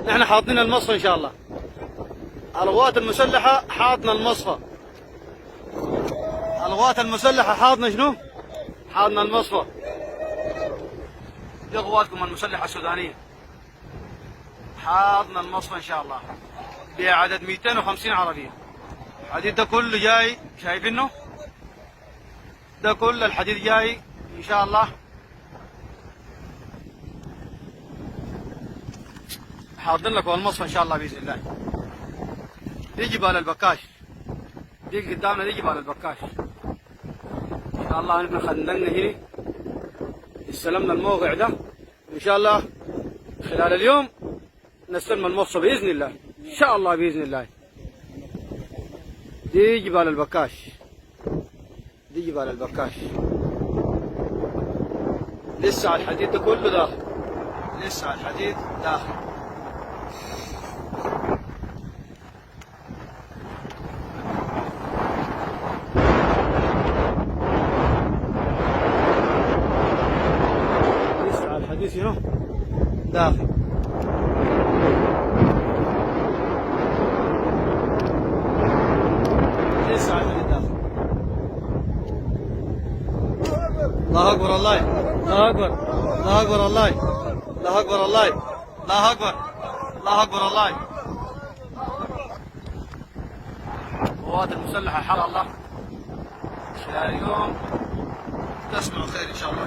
نحن حاطين المصفى ان شاء الله. القوات المسلحة حاطنا المصفى. القوات المسلحة حاطنا شنو؟ حاطنا المصفى. دي قواتكم المسلحة السودانية. حاطنا المصفى ان شاء الله. بعدد 250 عربية. الحديد ده كله جاي، شايفينه؟ ده كل الحديد جاي ان شاء الله. حاضر لكم المصفى ان شاء الله باذن الله. دي جبال البكاش. دي قدامنا، دي جبال البكاش. ان شاء الله نحن خلنا هنا استلمنا الموقع ده، ان شاء الله خلال اليوم نستلم المصفى باذن الله، ان شاء الله باذن الله. دي جبال البكاش. دي جبال البكاش. لسه الحديد ده كله داخل. لسه الحديد داخل. لسه الحديد هنا داخل. لسه الحديد داخل. الله اكبر الله. الله اكبر. الله اكبر الله. الله اكبر الله. الله اكبر. الله اكبر الله. القوات المسلحة حر الله. خلال اليوم تسمعوا خير ان شاء الله.